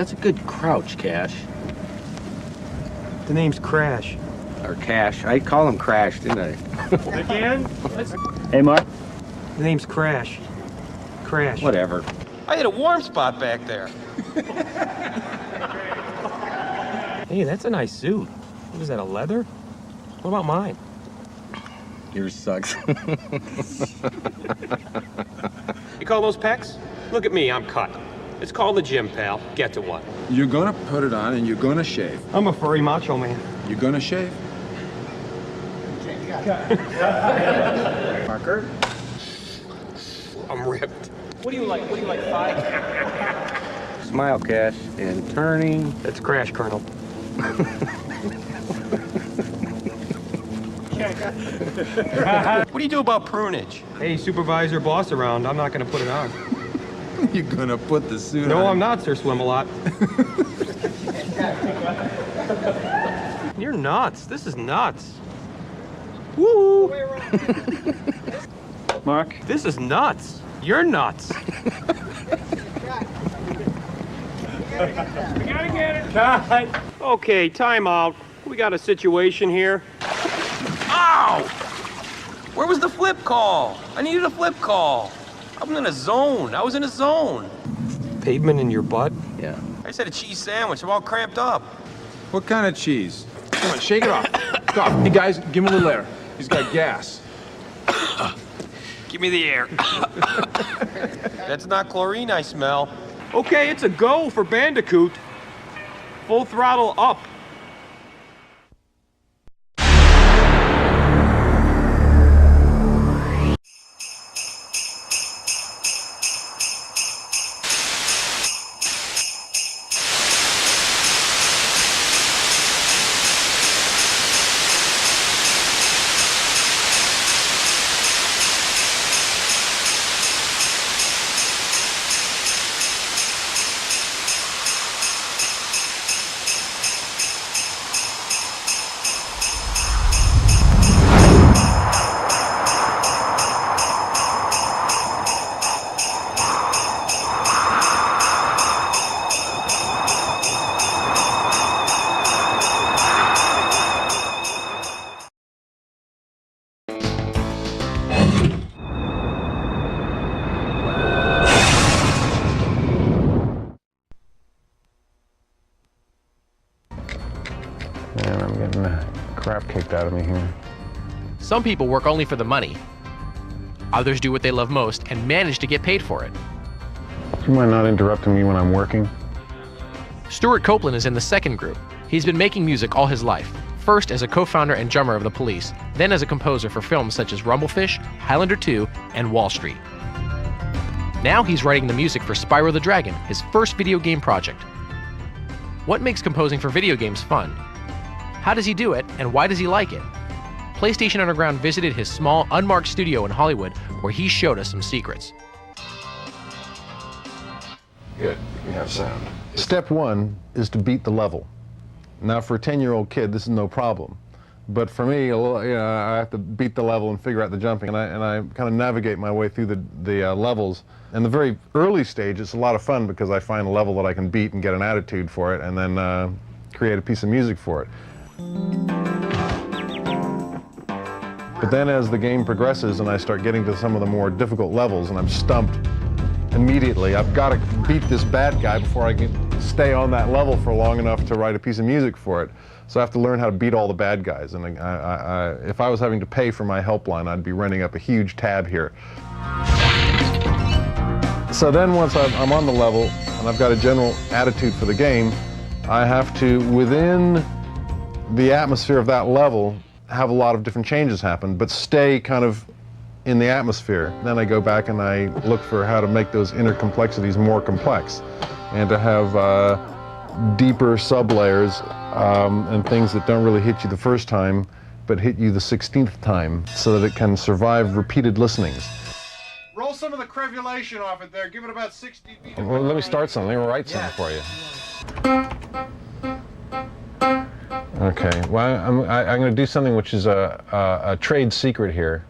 That's a good crouch, Cash. The name's Crash. Or Cash. I call him Crash, didn't I? Again? Hey, Mark. The name's Crash. Crash. Whatever. I hit a warm spot back there. Hey, that's a nice suit. What is that, a leather? What about mine? Yours sucks. You call those pecs? Look at me, I'm cut. It's called the gym, pal. Get to one. You're gonna put it on and you're gonna shave. I'm a furry macho man. You're gonna shave? Marker? I'm ripped. What do you like, 5? Smile, Cash. And turning. That's Crash, Colonel. What do you do about prunage? Hey, supervisor, boss around. I'm not gonna put it on. You're gonna put the suit on. No, I'm not, Sir Swim-A-Lot. You're nuts. This is nuts. Woo! Mark? This is nuts. You're nuts. We gotta get it. Cut. Okay, time out. We got a situation here. Ow! Where was the flip call? I needed a flip call. I'm in a zone. I was in a zone. Pavement in your butt? Yeah. I just had a cheese sandwich. I'm all cramped up. What kind of cheese? Come on, shake it off. Stop. Hey, guys, give him a little air. He's got gas. Give me the air. That's not chlorine I smell. Okay, it's a go for Bandicoot. Full throttle up. Man, I'm getting the crap kicked out of me here. Some people work only for the money. Others do what they love most and manage to get paid for it. Do you mind not interrupting me when I'm working? Stewart Copeland is in the second group. He's been making music all his life, first as a co-founder and drummer of the Police, then as a composer for films such as Rumblefish, Highlander 2, and Wall Street. Now he's writing the music for Spyro the Dragon, his first video game project. What makes composing for video games fun? How does he do it, and why does he like it? PlayStation Underground visited his small, unmarked studio in Hollywood, where he showed us some secrets. Good, we have sound. Step one is to beat the level. Now for a 10-year-old kid, this is no problem. But for me, I have to beat the level and figure out the jumping, and I kind of navigate my way through the levels. In the very early stage, it's a lot of fun because I find a level that I can beat and get an attitude for it, and then create a piece of music for it. But then as the game progresses and I start getting to some of the more difficult levels and I'm stumped immediately, I've got to beat this bad guy before I can stay on that level for long enough to write a piece of music for it. So I have to learn how to beat all the bad guys. And if I was having to pay for my helpline, I'd be running up a huge tab here. So then once I'm on the level and I've got a general attitude for the game, I have to, within the atmosphere of that level, have a lot of different changes happen, but stay kind of in the atmosphere. Then I go back and I look for how to make those inner complexities more complex and to have deeper sub-layers and things that don't really hit you the first time, but hit you the 16th time so that it can survive repeated listenings. Roll some of the crevulation off it there. Give it about 60 feet. Well, let me start something. Let me write something for you. Okay, well, I'm going to do something which is a trade secret here,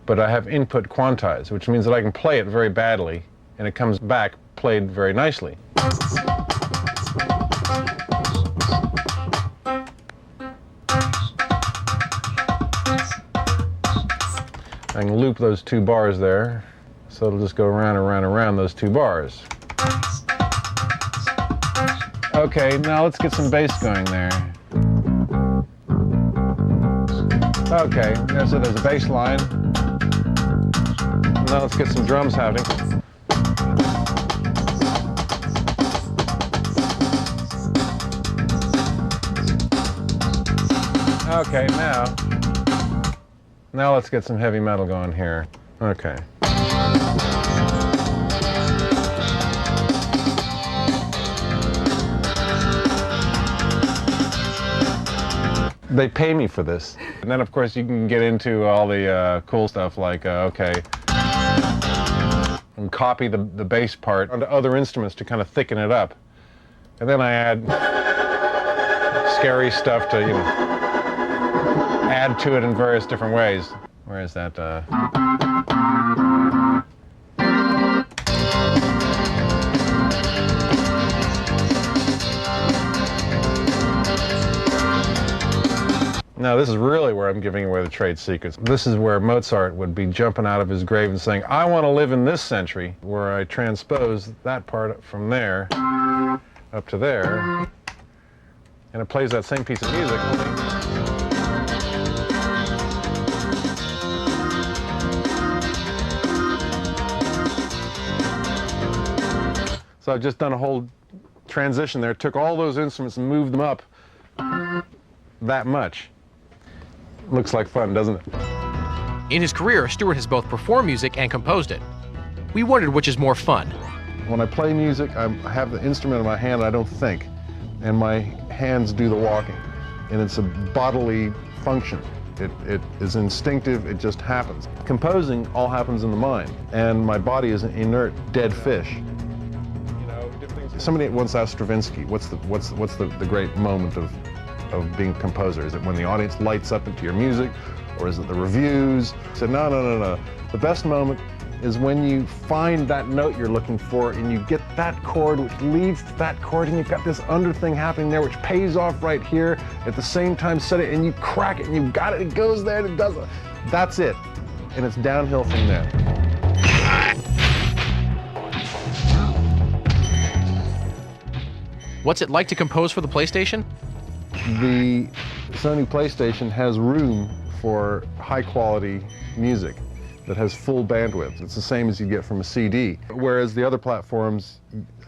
but I have input quantized, which means that I can play it very badly, and it comes back played very nicely. I can loop those two bars there. So it'll just go around and around and around those two bars. Okay, now let's get some bass going there. Okay, there's a bass line. Now let's get some drums happening. Okay, now let's get some heavy metal going here. Okay. They pay me for this. And then of course you can get into all the cool stuff like, okay, and copy the bass part onto other instruments to kind of thicken it up. And then I add scary stuff to, you know, add to it in various different ways. Where is that? Now this is really where I'm giving away the trade secrets. This is where Mozart would be jumping out of his grave and saying, I want to live in this century, where I transpose that part from there up to there, and it plays that same piece of music. So I've just done a whole transition there, took all those instruments and moved them up that much. Looks like fun, doesn't it? In his career, Stewart has both performed music and composed it. We wondered which is more fun. When I play music, I have the instrument in my hand and I don't think, and my hands do the walking. And it's a bodily function. It is instinctive, it just happens. Composing all happens in the mind, and my body is an inert, dead fish. Somebody once asked Stravinsky, what's the great moment of being a composer? Is it when the audience lights up into your music, or is it the reviews? He said, no. The best moment is when you find that note you're looking for and you get that chord which leads to that chord, and you've got this under thing happening there which pays off right here. At the same time, set it and you crack it and you've got it, it goes there and it does it. That's it. And it's downhill from there. What's it like to compose for the PlayStation? The Sony PlayStation has room for high-quality music that has full bandwidth. It's the same as you get from a CD, whereas the other platforms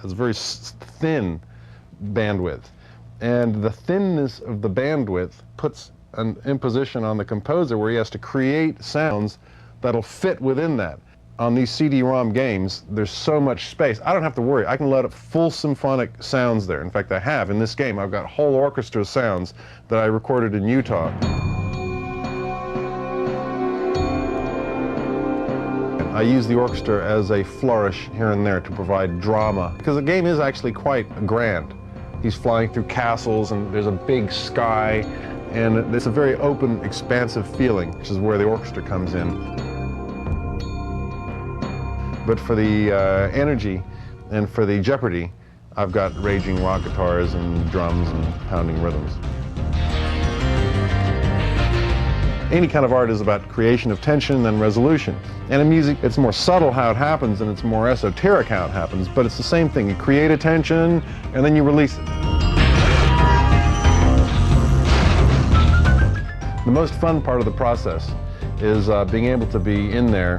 has very thin bandwidth. And the thinness of the bandwidth puts an imposition on the composer where he has to create sounds that'll fit within that. On these CD-ROM games, there's so much space. I don't have to worry. I can load up full symphonic sounds there. In fact, I have. In this game, I've got whole orchestra sounds that I recorded in Utah. I use the orchestra as a flourish here and there to provide drama, because the game is actually quite grand. He's flying through castles, and there's a big sky, and it's a very open, expansive feeling, which is where the orchestra comes in. But for the energy and for the jeopardy, I've got raging rock guitars and drums and pounding rhythms. Any kind of art is about creation of tension and resolution. And in music, it's more subtle how it happens and it's more esoteric how it happens, but it's the same thing. You create a tension and then you release it. The most fun part of the process is being able to be in there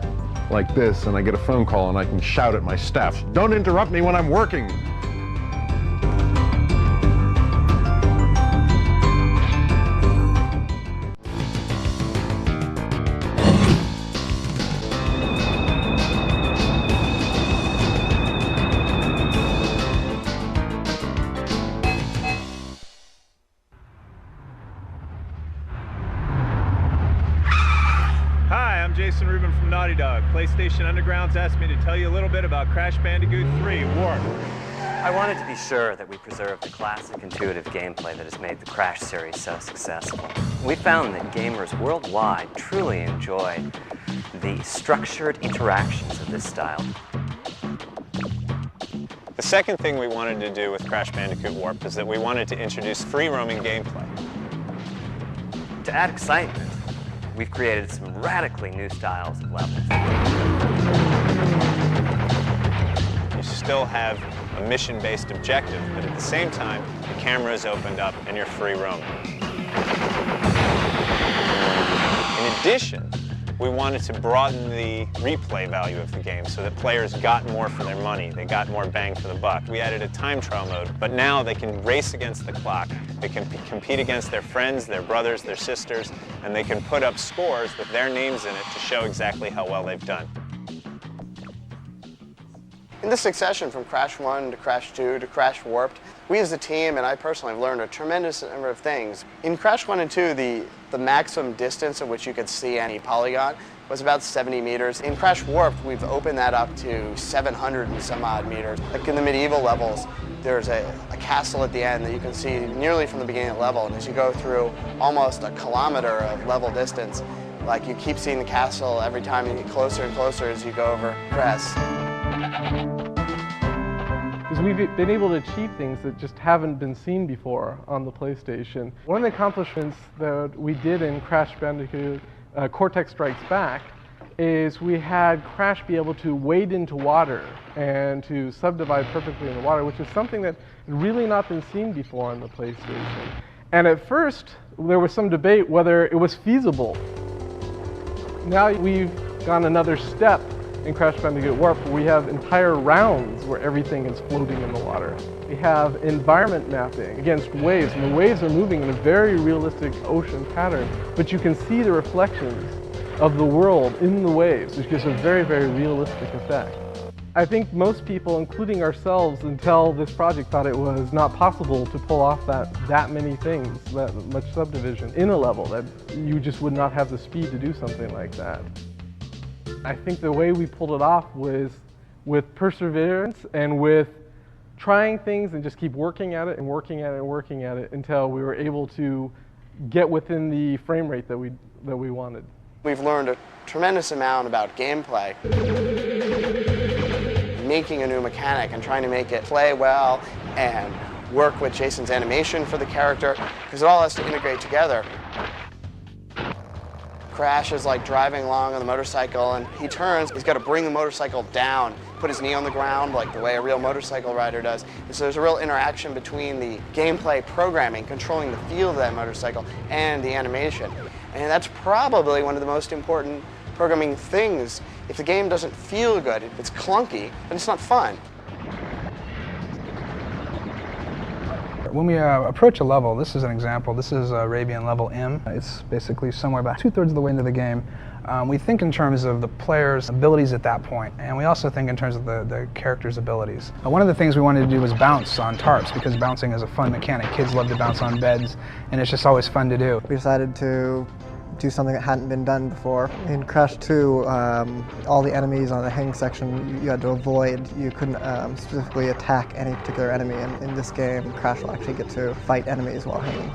like this, and I get a phone call and I can shout at my staff, "Don't interrupt me when I'm working!" PlayStation Underground's asked me to tell you a little bit about Crash Bandicoot 3 Warp. I wanted to be sure that we preserved the classic intuitive gameplay that has made the Crash series so successful. We found that gamers worldwide truly enjoy the structured interactions of this style. The second thing we wanted to do with Crash Bandicoot Warp is that we wanted to introduce free-roaming gameplay. To add excitement, we've created some radically new styles of levels. You still have a mission-based objective, but at the same time, the camera is opened up and you're free roaming. In addition, we wanted to broaden the replay value of the game so that players got more for their money. They got more bang for the buck. We added a time trial mode, but now they can race against the clock. They can compete against their friends, their brothers, their sisters, and they can put up scores with their names in it to show exactly how well they've done. In the succession from Crash 1 to Crash 2 to Crash Warped, we as a team, and I personally, have learned a tremendous number of things. In Crash 1 and 2, the maximum distance at which you could see any polygon was about 70 meters. In Crash Warped, we've opened that up to 700 and some odd meters. Like in the medieval levels, there's a castle at the end that you can see nearly from the beginning of the level, and as you go through almost a kilometer of level distance, like you keep seeing the castle every time you get closer and closer as you go over crests. Because we've been able to achieve things that just haven't been seen before on the PlayStation. One of the accomplishments that we did in Crash Bandicoot Cortex Strikes Back is we had Crash be able to wade into water and to subdivide perfectly in the water, which is something that had really not been seen before on the PlayStation. And at first, there was some debate whether it was feasible. Now we've gone another step in Crash Bandicoot Warp, where we have entire rounds where everything is floating in the water. We have environment mapping against waves, and the waves are moving in a very realistic ocean pattern, but you can see the reflections of the world in the waves, which gives a very, very realistic effect. I think most people, including ourselves, until this project, thought it was not possible to pull off that many things, that much subdivision in a level, that you just would not have the speed to do something like that. I think the way we pulled it off was with perseverance and with trying things and just keep working at it and working at it and working at it until we were able to get within the frame rate that we wanted. We've learned a tremendous amount about gameplay. Making a new mechanic and trying to make it play well and work with Jason's animation for the character, because it all has to integrate together. Crash is like driving along on the motorcycle, and he turns, he's got to bring the motorcycle down, put his knee on the ground like the way a real motorcycle rider does. And so there's a real interaction between the gameplay programming, controlling the feel of that motorcycle, and the animation. And that's probably one of the most important programming things. If the game doesn't feel good, if it's clunky, then it's not fun. When we approach a level, this is an example, this is Arabian level M. It's basically somewhere about 2/3 of the way into the game. We think in terms of the player's abilities at that point, and we also think in terms of the character's abilities. One of the things we wanted to do was bounce on tarps, because bouncing is a fun mechanic. Kids love to bounce on beds, and it's just always fun to do. We decided to do something that hadn't been done before. In Crash 2, all the enemies on the hanging section you had to avoid. You couldn't specifically attack any particular enemy. And in this game, Crash will actually get to fight enemies while hanging.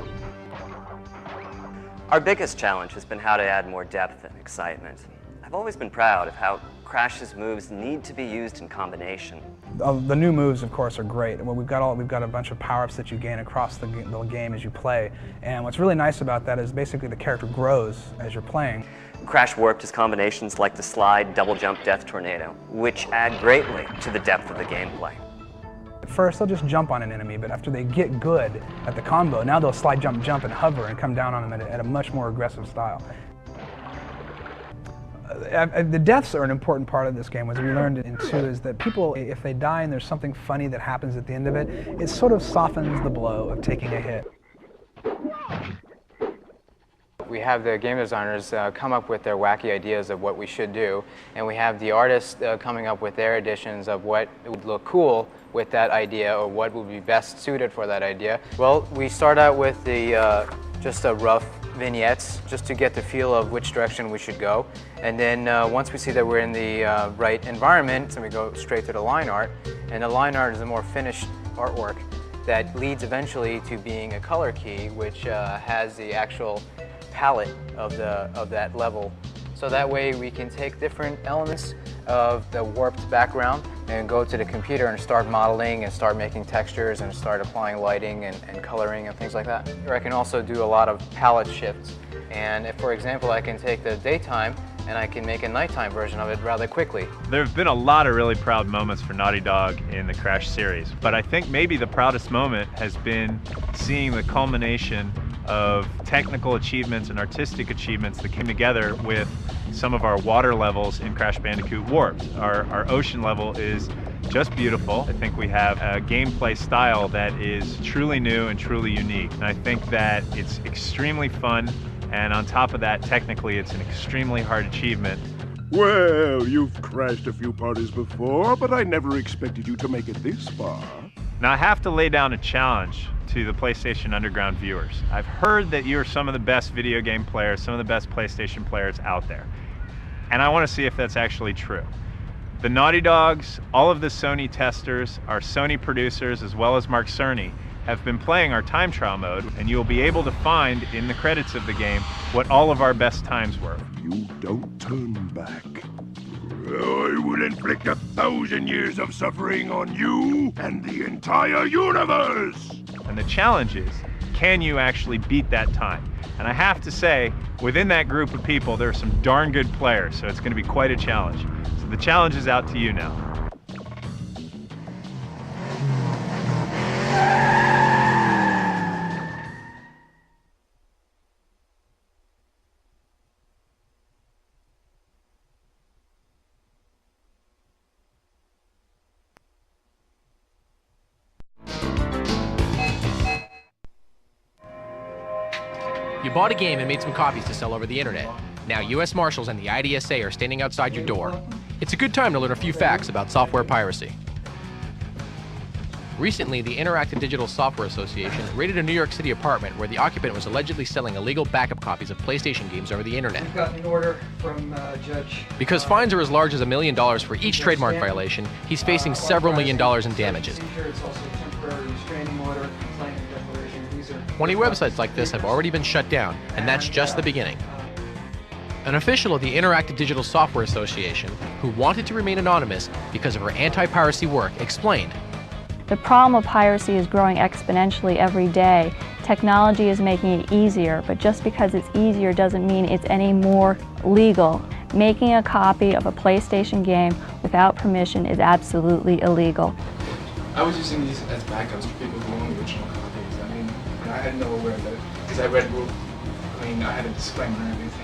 Our biggest challenge has been how to add more depth and excitement. I've always been proud of how Crash's moves need to be used in combination. The new moves, of course, are great. Well, we've got a bunch of power-ups that you gain across the game as you play. And what's really nice about that is basically the character grows as you're playing. Crash Warped has combinations like the slide, double jump, death tornado, which add greatly to the depth of the gameplay. At first, they'll just jump on an enemy, but after they get good at the combo, now they'll slide, jump, jump, and hover and come down on them at a much more aggressive style. The deaths are an important part of this game. What we learned in 2 is that people, if they die and there's something funny that happens at the end of it, it sort of softens the blow of taking a hit. We have the game designers come up with their wacky ideas of what we should do, and we have the artists coming up with their additions of what would look cool with that idea or what would be best suited for that idea. Well, we start out with just a rough vignettes just to get the feel of which direction we should go, and then once we see that we're in the right environment, then we go straight to the line art, and the line art is a more finished artwork that leads eventually to being a color key, which has the actual palette of that level. So that way we can take different elements of the warped background and go to the computer and start modeling and start making textures and start applying lighting and coloring and things like that. Or I can also do a lot of palette shifts. And if, for example, I can take the daytime and I can make a nighttime version of it rather quickly. There have been a lot of really proud moments for Naughty Dog in the Crash series, but I think maybe the proudest moment has been seeing the culmination of technical achievements and artistic achievements that came together with some of our water levels in Crash Bandicoot Warped. Our ocean level is just beautiful. I think we have a gameplay style that is truly new and truly unique. And I think that it's extremely fun. And on top of that, technically, it's an extremely hard achievement. Well, you've crashed a few parties before, but I never expected you to make it this far. Now, I have to lay down a challenge to the PlayStation Underground viewers. I've heard that you're some of the best video game players, some of the best PlayStation players out there. And I want to see if that's actually true. The Naughty Dogs, all of the Sony testers, our Sony producers, as well as Mark Cerny, have been playing our time trial mode, and you'll be able to find in the credits of the game what all of our best times were. You don't turn back. I will inflict 1,000 years of suffering on you and the entire universe! And the challenge is, can you actually beat that time? And I have to say, within that group of people, there are some darn good players, so it's going to be quite a challenge. So the challenge is out to you now. You bought a game and made some copies to sell over the internet. Now US Marshals and the IDSA are standing outside your door. It's a good time to learn a few facts about software piracy. Recently, the Interactive Digital Software Association raided a New York City apartment where the occupant was allegedly selling illegal backup copies of PlayStation games over the internet. We've got an order from Judge. Because fines are as large as $1 million for each trademark violation, he's facing several $1 million in damages. It's also a temporary restraining order, complaint and declaration. These are 20 websites like this have already been shut down, and that's just the beginning. An official of the Interactive Digital Software Association, who wanted to remain anonymous because of her anti-piracy work, explained, "The problem of piracy is growing exponentially every day. Technology is making it easier, but just because it's easier doesn't mean it's any more legal. Making a copy of a PlayStation game without permission is absolutely illegal." I was using these as backups for people who own the original copies. I mean, I had no aware that, because I read, I had a disclaimer and everything.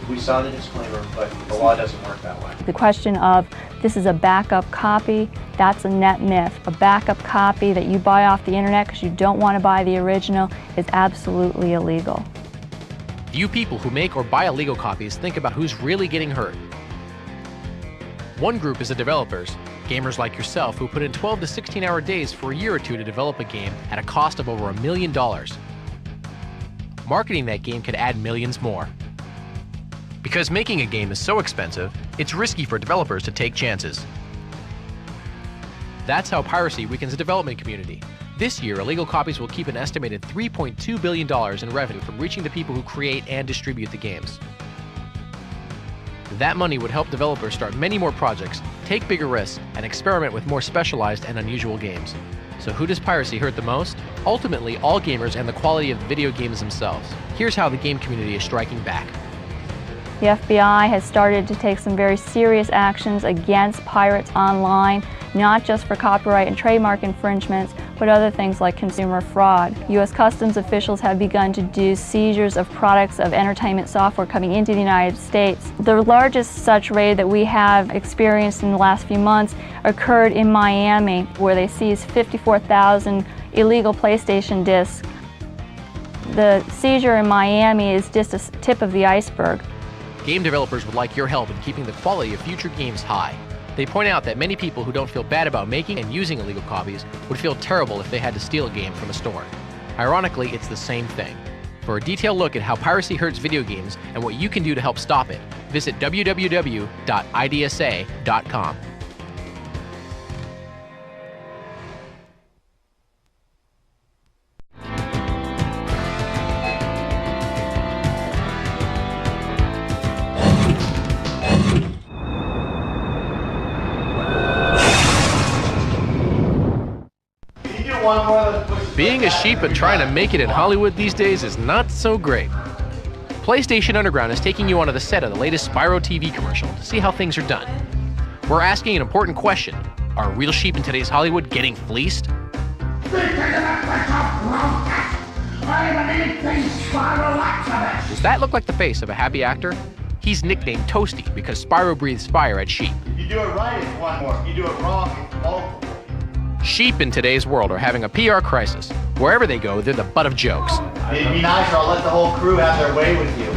We saw the disclaimer, but the law doesn't work that way. The question of this is a backup copy, that's a net myth. A backup copy that you buy off the internet because you don't want to buy the original is absolutely illegal. You people who make or buy illegal copies think about who's really getting hurt. One group is the developers, gamers like yourself who put in 12 to 16-hour days for a year or two to develop a game at a cost of over $1 million. Marketing that game could add millions more. Because making a game is so expensive, it's risky for developers to take chances. That's how piracy weakens the development community. This year, illegal copies will keep an estimated $3.2 billion in revenue from reaching the people who create and distribute the games. That money would help developers start many more projects, take bigger risks, and experiment with more specialized and unusual games. So who does piracy hurt the most? Ultimately, all gamers and the quality of the video games themselves. Here's how the game community is striking back. The FBI has started to take some very serious actions against pirates online, not just for copyright and trademark infringements, but other things like consumer fraud. U.S. Customs officials have begun to do seizures of products of entertainment software coming into the United States. The largest such raid that we have experienced in the last few months occurred in Miami, where they seized 54,000 illegal PlayStation discs. The seizure in Miami is just a tip of the iceberg. Game developers would like your help in keeping the quality of future games high. They point out that many people who don't feel bad about making and using illegal copies would feel terrible if they had to steal a game from a store. Ironically, it's the same thing. For a detailed look at how piracy hurts video games and what you can do to help stop it, visit www.idsa.com. Being a sheep and trying to make it in Hollywood these days is not so great. PlayStation Underground is taking you onto the set of the latest Spyro TV commercial to see how things are done. We're asking an important question. Are real sheep in today's Hollywood getting fleeced? Does that look like the face of a happy actor? He's nicknamed Toasty because Spyro breathes fire at sheep. If you do it right, it's one more. If you do it wrong, it's multiple. Sheep in today's world are having a PR crisis. Wherever they go, they're the butt of jokes. It'd be nice or I'll let the whole crew have their way with you.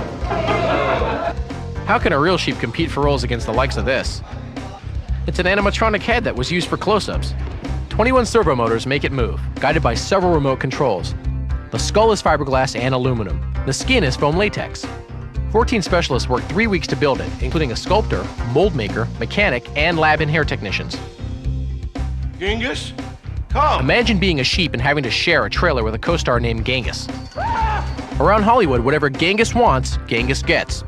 How can a real sheep compete for roles against the likes of this? It's an animatronic head that was used for close-ups. 21 servo motors make it move, guided by several remote controls. The skull is fiberglass and aluminum. The skin is foam latex. 14 specialists worked 3 weeks to build it, including a sculptor, mold maker, mechanic, and lab and hair technicians. Genghis, come! Imagine being a sheep and having to share a trailer with a co-star named Genghis. Around Hollywood, whatever Genghis wants, Genghis gets.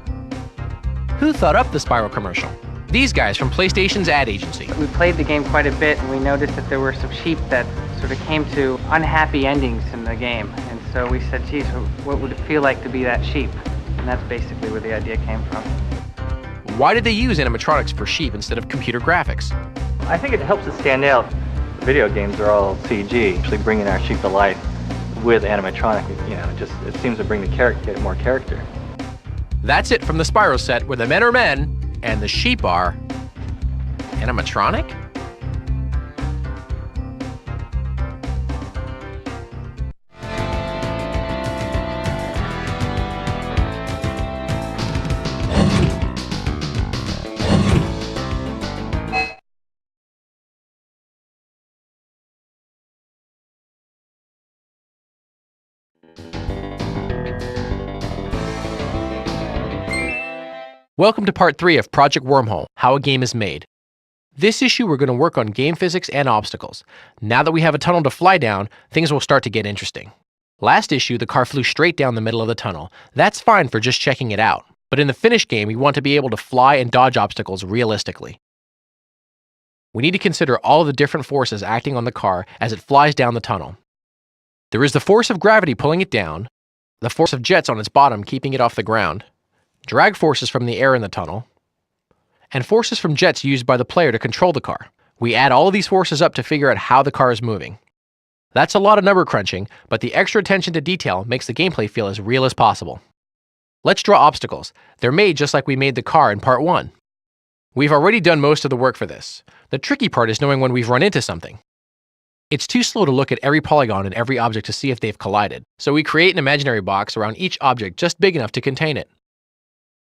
Who thought up the Spyro commercial? These guys from PlayStation's ad agency. We played the game quite a bit, and we noticed that there were some sheep that sort of came to unhappy endings in the game. And so we said, geez, what would it feel like to be that sheep? And that's basically where the idea came from. Why did they use animatronics for sheep instead of computer graphics? I think it helps it stand out. The video games are all CG, actually bringing our sheep to life with animatronic. It seems to bring the character, more character. That's it from the Spyro set, where the men are men and the sheep are animatronic? Welcome to part 3 of Project Wormhole, How a Game is Made. This issue we're going to work on game physics and obstacles. Now that we have a tunnel to fly down, things will start to get interesting. Last issue, the car flew straight down the middle of the tunnel. That's fine for just checking it out. But in the finished game, we want to be able to fly and dodge obstacles realistically. We need to consider all of the different forces acting on the car as it flies down the tunnel. There is the force of gravity pulling it down, the force of jets on its bottom keeping it off the ground, drag forces from the air in the tunnel, and forces from jets used by the player to control the car. We add all of these forces up to figure out how the car is moving. That's a lot of number crunching, but the extra attention to detail makes the gameplay feel as real as possible. Let's draw obstacles. They're made just like we made the car in part 1. We've already done most of the work for this. The tricky part is knowing when we've run into something. It's too slow to look at every polygon and every object to see if they've collided, so we create an imaginary box around each object just big enough to contain it.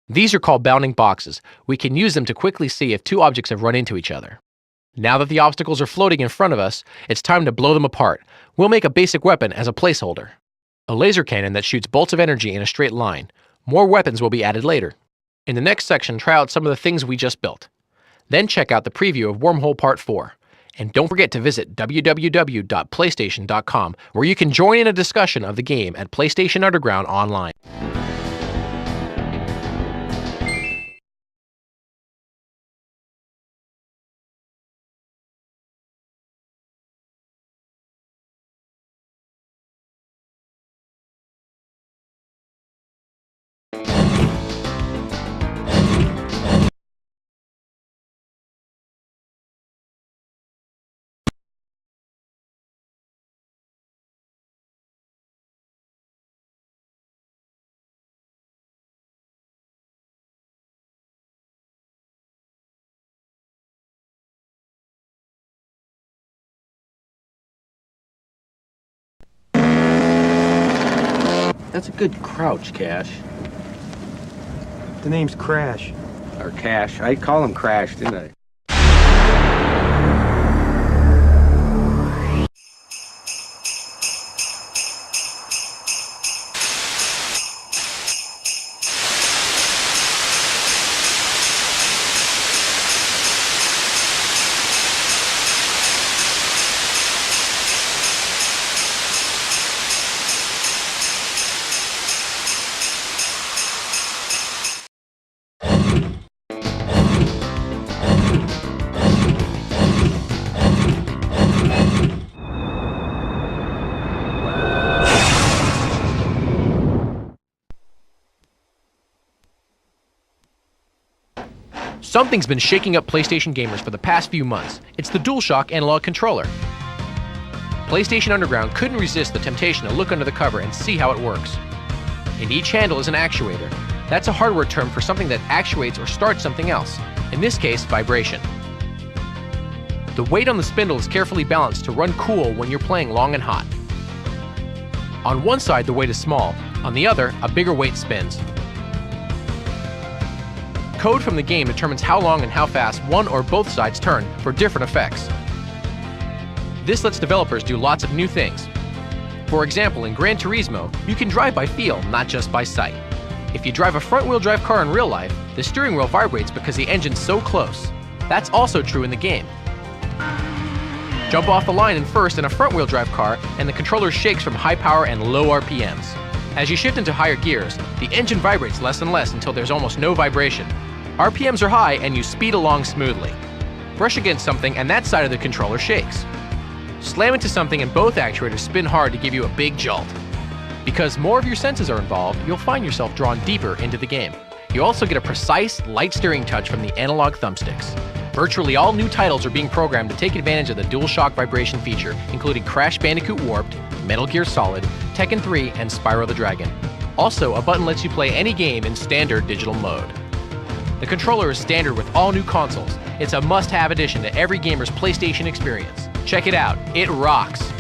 These are called bounding boxes. We can use them to quickly see if two objects have run into each other. Now that the obstacles are floating in front of us, it's time to blow them apart. We'll make a basic weapon as a placeholder. A laser cannon that shoots bolts of energy in a straight line. More weapons will be added later. In the next section, try out some of the things we just built. Then check out the preview of Wormhole Part 4. And don't forget to visit www.playstation.com, where you can join in a discussion of the game at PlayStation Underground online. That's a good crouch, Cash. The name's Crash. Or Cash. I call him Crash, didn't I? Something's been shaking up PlayStation gamers for the past few months. It's the DualShock analog controller. PlayStation Underground couldn't resist the temptation to look under the cover and see how it works. In each handle is an actuator. That's a hardware term for something that actuates or starts something else. In this case, vibration. The weight on the spindle is carefully balanced to run cool when you're playing long and hot. On one side, the weight is small. On the other, a bigger weight spins. Code from the game determines how long and how fast one or both sides turn for different effects. This lets developers do lots of new things. For example, in Gran Turismo, you can drive by feel, not just by sight. If you drive a front-wheel drive car in real life, the steering wheel vibrates because the engine's so close. That's also true in the game. Jump off the line in first in a front-wheel drive car, and the controller shakes from high power and low RPMs. As you shift into higher gears, the engine vibrates less and less until there's almost no vibration. RPMs are high and you speed along smoothly. Brush against something and that side of the controller shakes. Slam into something and both actuators spin hard to give you a big jolt. Because more of your senses are involved, you'll find yourself drawn deeper into the game. You also get a precise, light steering touch from the analog thumbsticks. Virtually all new titles are being programmed to take advantage of the DualShock vibration feature, including Crash Bandicoot Warped, Metal Gear Solid, Tekken 3, and Spyro the Dragon. Also, a button lets you play any game in standard digital mode. The controller is standard with all new consoles. It's a must-have addition to every gamer's PlayStation experience. Check it out, it rocks!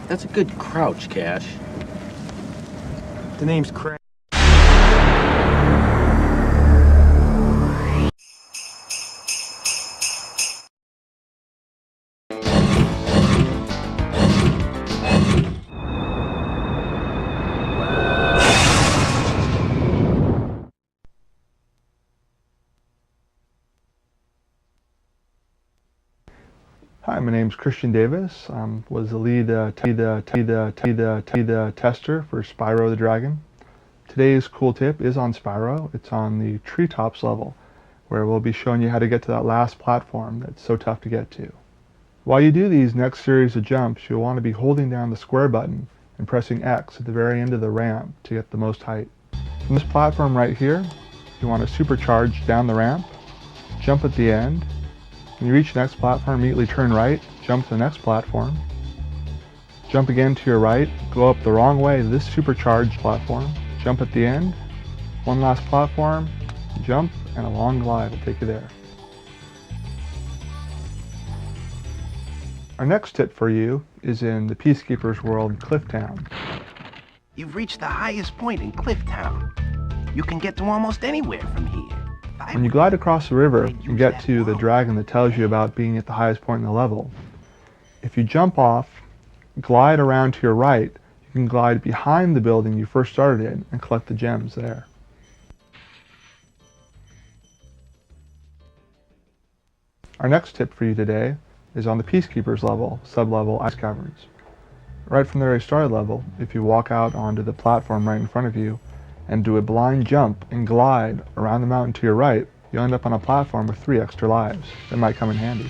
That's a good crouch, Cash. The name's Craig. Hi, my name's Christian Davis. Was the lead tester for Spyro the Dragon. Today's cool tip is on Spyro. It's on the treetops level, where we'll be showing you how to get to that last platform that's so tough to get to. While you do these next series of jumps, you'll want to be holding down the square button and pressing X at the very end of the ramp to get the most height. From this platform right here, you want to supercharge down the ramp, jump at the end. When you reach the next platform, immediately turn right, jump to the next platform, jump again to your right, go up the wrong way to this supercharged platform, jump at the end, one last platform, jump, and a long glide will take you there. Our next tip for you is in the Peacekeepers world, Clifftown. You've reached the highest point in Clifftown. You can get to almost anywhere from here. When you glide across the river, you get to the dragon that tells you about being at the highest point in the level. If you jump off, glide around to your right, you can glide behind the building you first started in and collect the gems there. Our next tip for you today is on the Peacekeepers level, sub-level ice caverns. Right from the very start level, if you walk out onto the platform right in front of you and do a blind jump and glide around the mountain to your right, you'll end up on a platform with 3 extra lives. That might come in handy.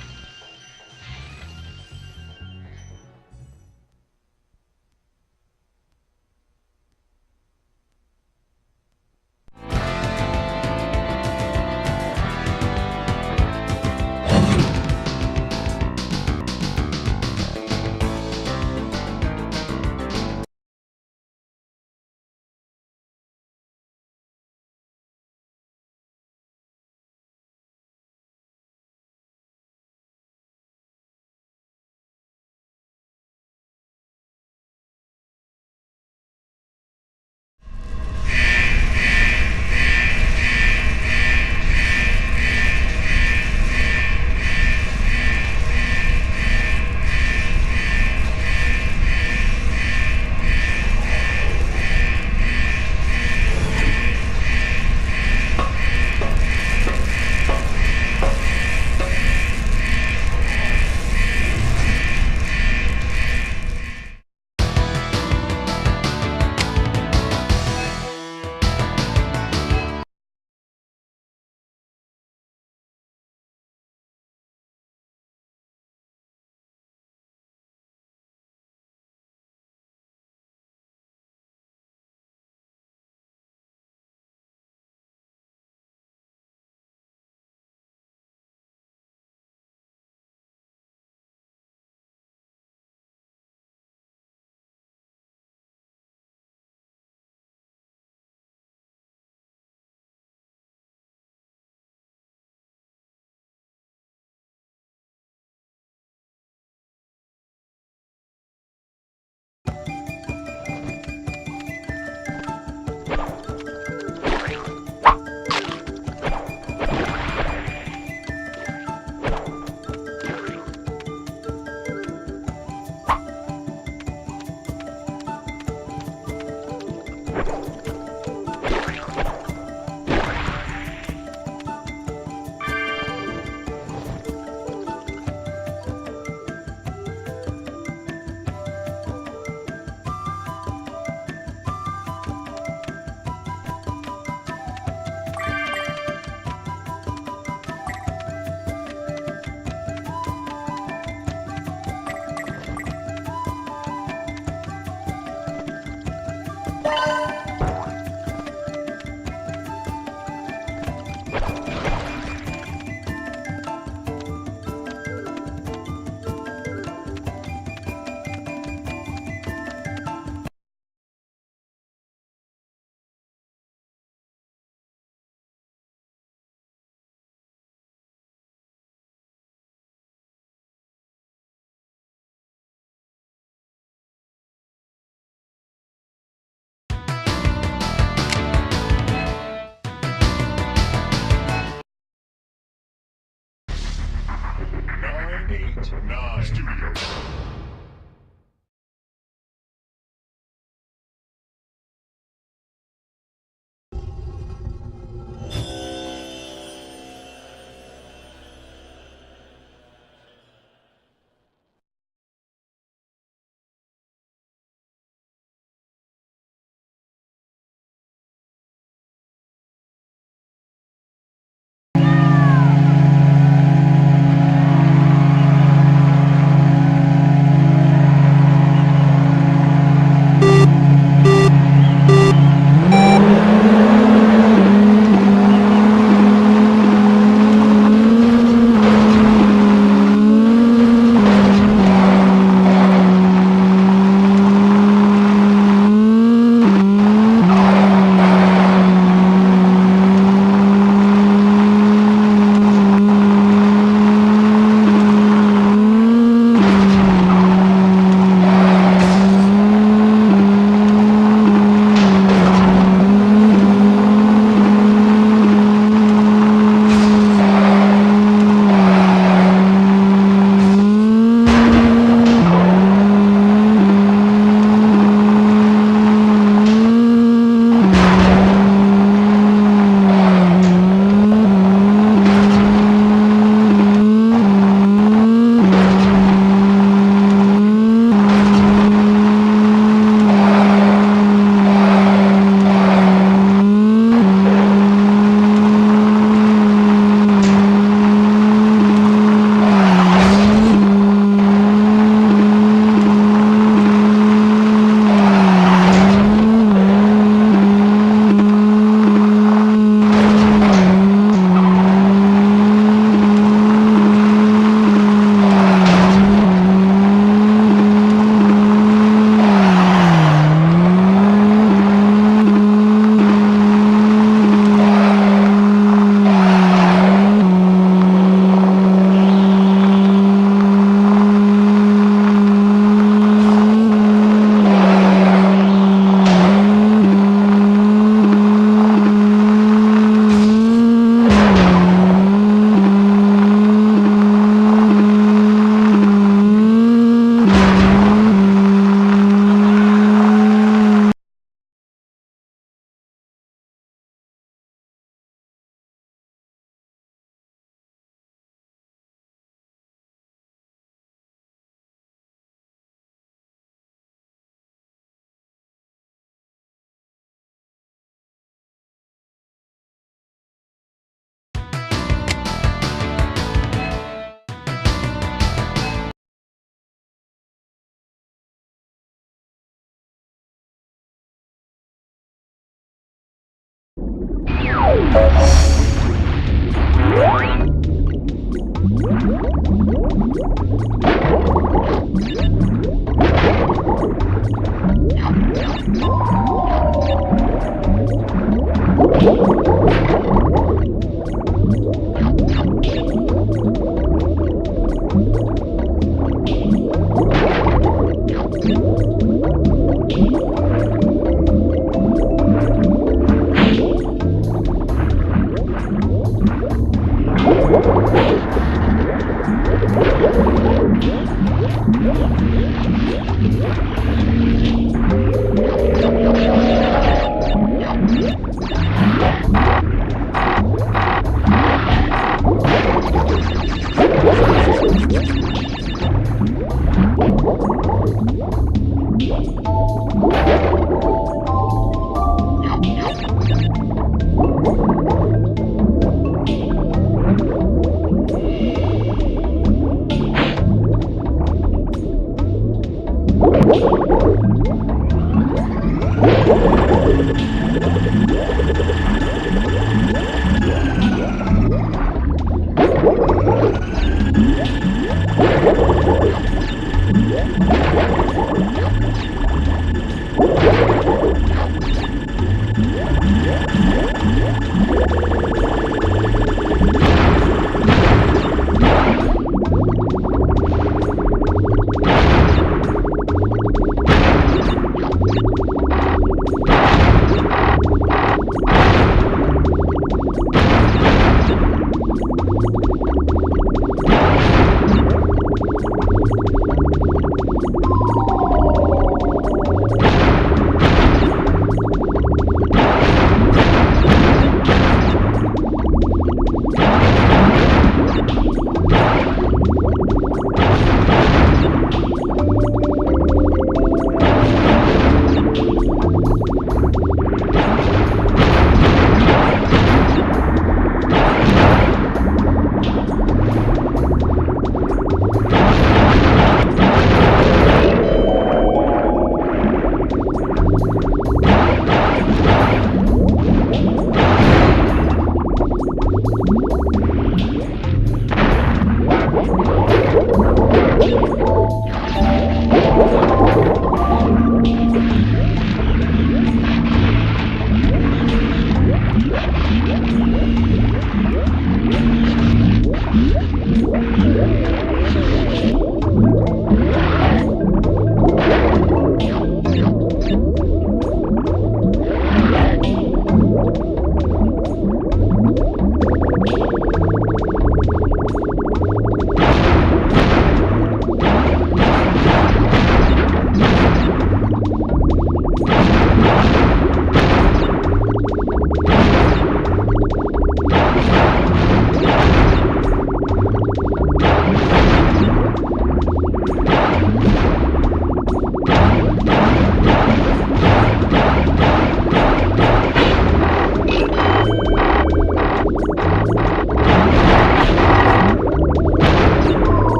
Vol.2 Studios.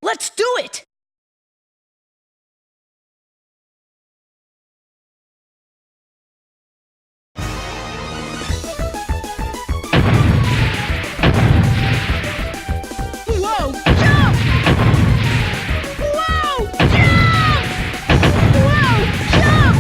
Let's do it! Whoa! Jump! Whoa! Jump! Whoa! Jump!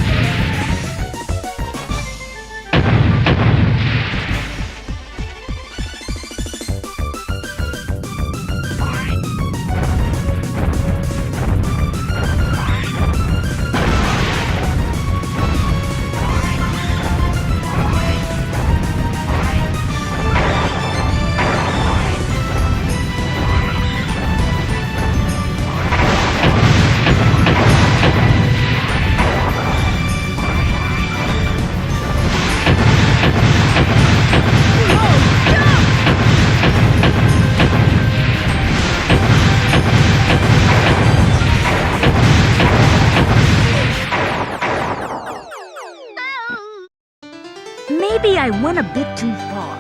Maybe I went a bit too far.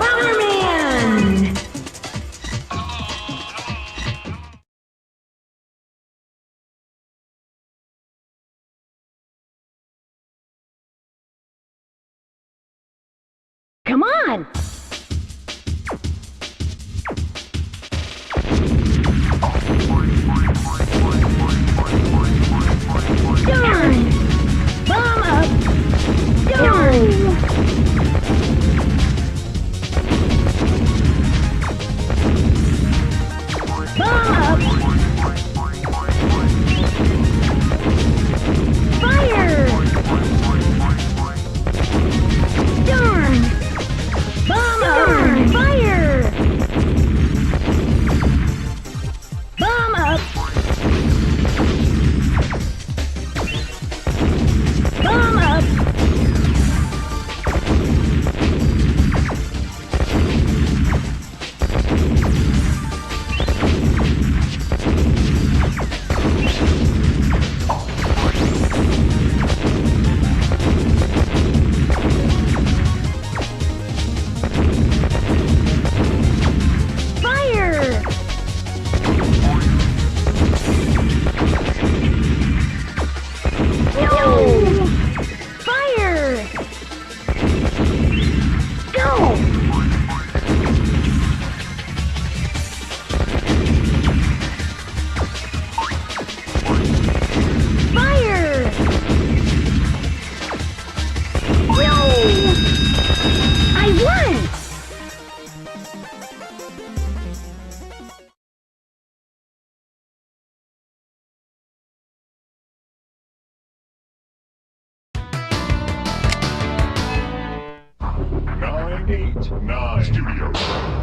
Bomberman! Come on! Darn! Bomb up! Darn! Bomb up! Fire! Darn! Bomb 8, 9, Studios.